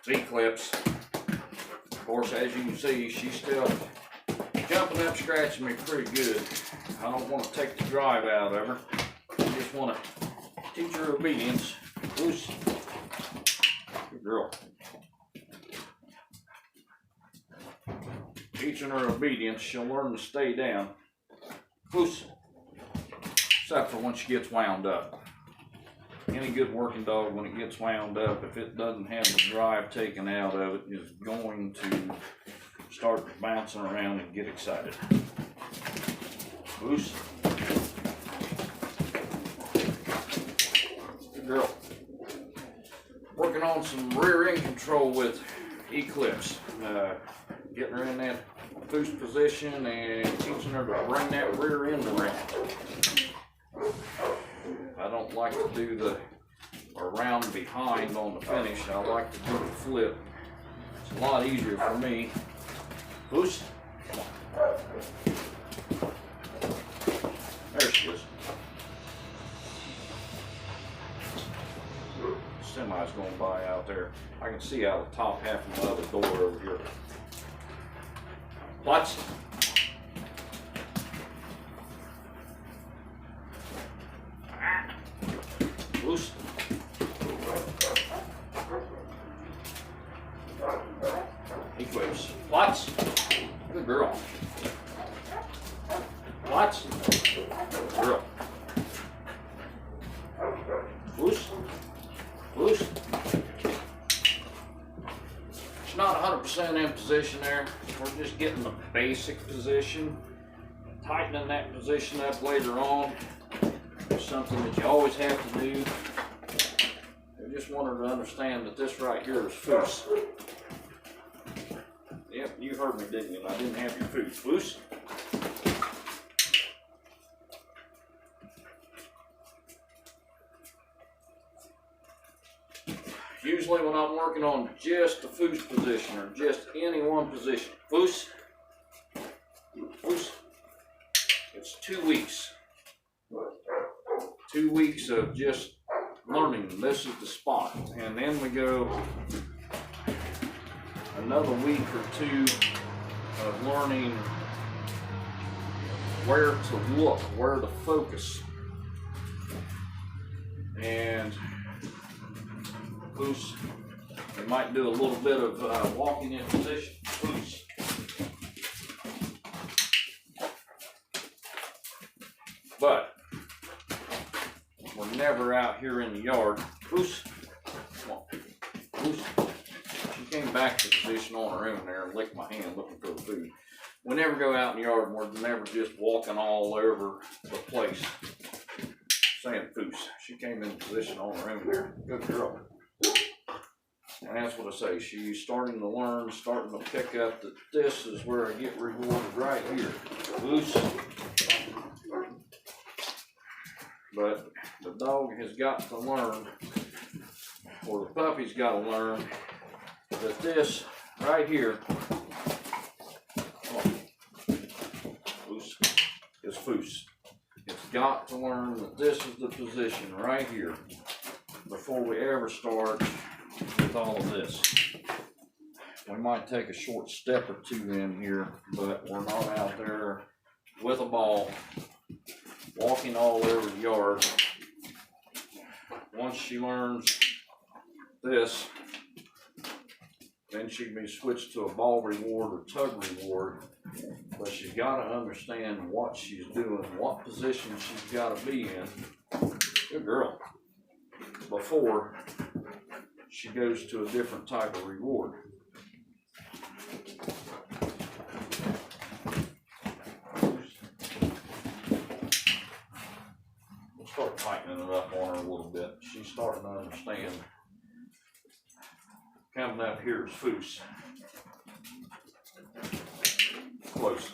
Eclipse. Of course, as you can see, she's still jumping up, scratching me pretty good. I don't want to take the drive out of her. I just want to teach her obedience. Loose. Good girl. Teaching her obedience, she'll learn to stay down. Loose. Except for when she gets wound up. Any good working dog, when it gets wound up, if it doesn't have the drive taken out of it, is going to start bouncing around and get excited. Loose. Good girl. Working on some rear end control with Eclipse. Getting her in that boost position and teaching her to bring that rear end around. I don't like to do the around behind on the finish. I like to do the flip. It's a lot easier for me. Boost. There she is. Semi's going by out there. I can see out the top half of the other door over here. Watch. Loose. Eclipse. Watch. Good girl. Watch. Good girl. Loose. Loose. She's not 100% in position there. We're just getting the basic position. Tightening that position up later on is something that you always have to do. I just want her to understand that this right here is foos. Yep, you heard me, didn't you? I didn't have your food. Foos. Usually when I'm working on just the foos position or just any one position, foos, foos, it's 2 weeks. 2 weeks of just learning this is the spot. And then we go another week or two of learning where to look, where to focus. And loose. We might do a little bit of walking in position. Loose. But we're never out here in the yard. Loose. Come on. Loose. She came back to position on her own there and licked my hand looking for the food. We never go out in the yard and we're never just walking all over the place saying foos. She came in position on her own there. Good girl. And that's what I say, she's starting to learn, starting to pick up that this is where I get rewarded right here. Loose. But the dog has got to learn, or the puppy's got to learn, that this right here, loose, is foos. It's got to learn that this is the position right here before we ever start with all of this. We might take a short step or two in here, but we're not out there with a ball walking all over the yard. Once she learns this, then she can be switched to a ball reward or tug reward. But she's got to understand what she's doing, what position she's got to be in. Good girl. Before she goes to a different type of reward. We'll start tightening it up on her a little bit. She's starting to understand. Coming up here is foos. Close.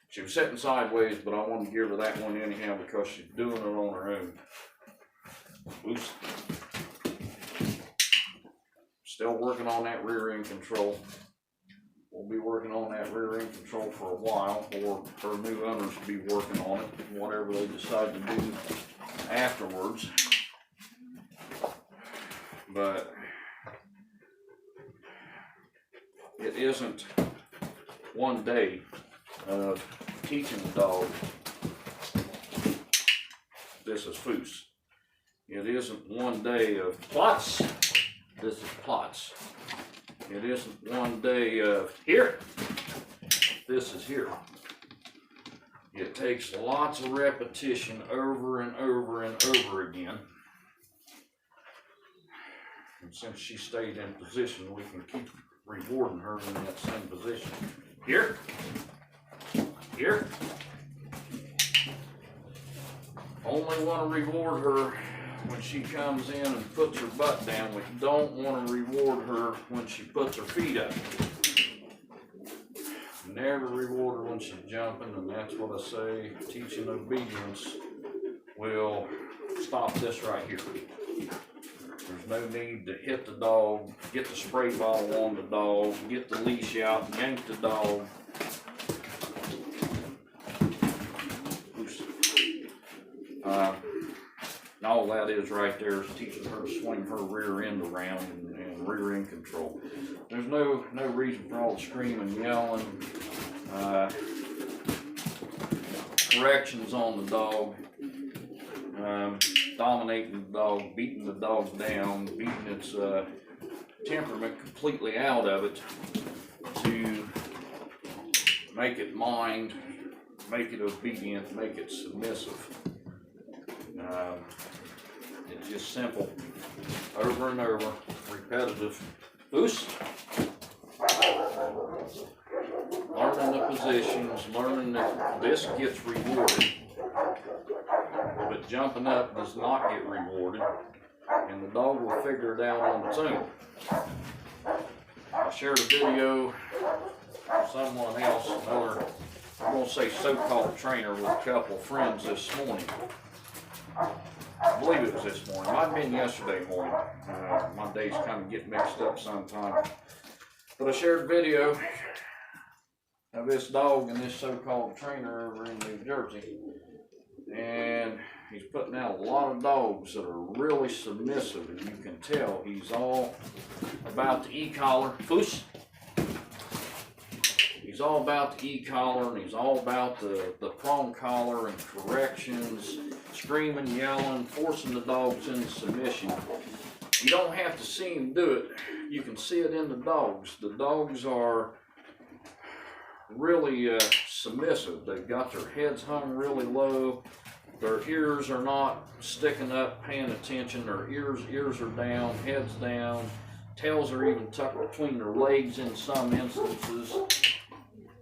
She was sitting sideways, but I wanted to give her that one anyhow because she's doing it on her own. Loose. Still working on that rear end control. We'll be working on that rear end control for a while, or her new owners will be working on it, whatever they decide to do afterwards. But it isn't one day of teaching the dog this is Foos. It isn't one day of plots, this is plots. It isn't one day of here, this is here. It takes lots of repetition over and over and over again. And since she stayed in position, we can keep rewarding her in that same position. Here, here. Only want to reward her when she comes in and puts her butt down. We don't want to reward her when she puts her feet up. Never reward her when she's jumping, and that's what I say. Teaching obedience will stop this right here. There's no need to hit the dog, get the spray bottle on the dog, get the leash out, yank the dog. And all that is right there is teaching her to swing her rear end around and rear end control. There's no reason for all the screaming, yelling, corrections on the dog, dominating the dog, beating the dog down, beating its temperament completely out of it to make it mind, make it obedient, make it submissive. It's just simple, over and over, repetitive. Loose. Learning the positions, learning that this gets rewarded, but jumping up does not get rewarded, and the dog will figure it out on its own. I shared a video with someone else, another, I'm going to say so-called trainer, with a couple of friends this morning. I believe it was this morning. It might have been yesterday morning. My days kind of get mixed up sometimes. But I shared a video of this dog and this so-called trainer over in New Jersey. And he's putting out a lot of dogs that are really submissive. And you can tell he's all about the e-collar. Foos. He's all about the e-collar, and he's all about the prong collar and corrections, screaming, yelling, forcing the dogs into submission. You don't have to see him do it. You can see it in the dogs. The dogs are really submissive. They've got their heads hung really low. Their ears are not sticking up, paying attention. Their ears are down, heads down. Tails are even tucked between their legs in some instances.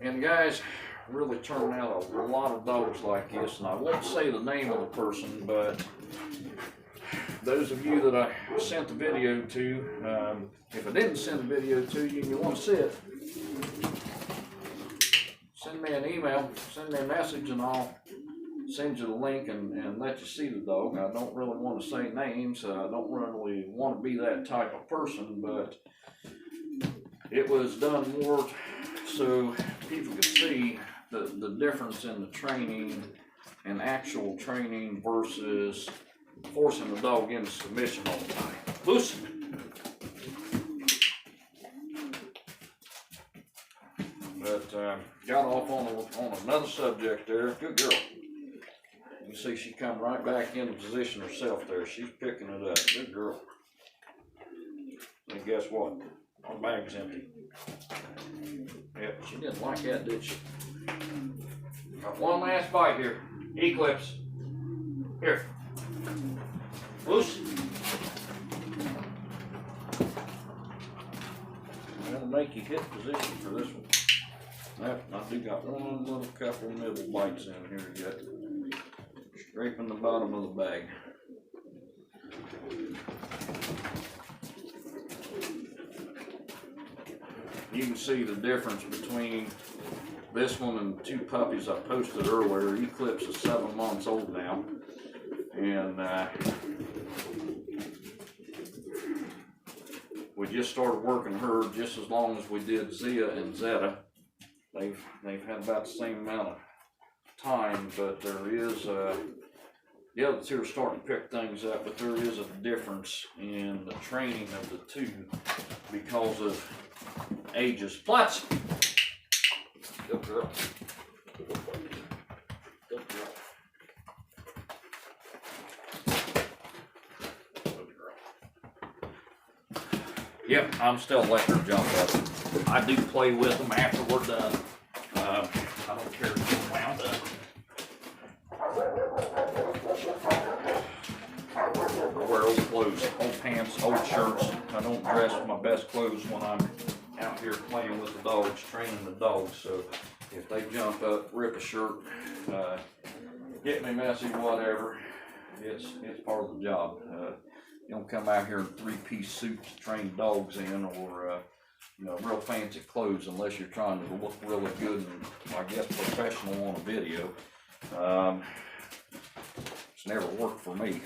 And guys, really turning out a lot of dogs like this. And I won't say the name of the person, but those of you that I sent the video to, if I didn't send the video to you and you want to see it, send me an email, send me a message, and I'll send you the link and let you see the dog. I don't really want to say names. I don't really want to be that type of person, but it was done more so people could see the difference in the training and actual training versus forcing the dog into submission all the time. Loose. But got off on another subject there. Good girl. You see she come right back into position herself there. She's picking it up. Good girl. And guess what? My bag's empty. Yep, she didn't like that, did she? Got one last bite here. Eclipse. Here. Loose. I'm going to make you hit position for this one. Yep, I do got one little couple nibble bites in here yet. Scraping the bottom of the bag. You can see the difference between this one and the two puppies I posted earlier. Eclipse is 7 months old now, and we just started working her just as long as we did Zeta and Zeta. They've had about the same amount of time, but there is the other two are starting to pick things up, but there is a difference in the training of the two because of ages. Plutz! Good girl. Good girl. Good girl. Yep, I'm still letting her jump up. I do play with them after we're done. I don't care if they're wound up. I wear old clothes, old pants, old shirts. I don't dress with my best clothes when I'm out here playing with the dogs, training the dogs. So if they jump up, rip a shirt, get me messy, whatever, it's part of the job. You don't come out here in three-piece suits to train dogs in, or real fancy clothes, unless you're trying to look really good and, I guess, professional on a video. It's never worked for me.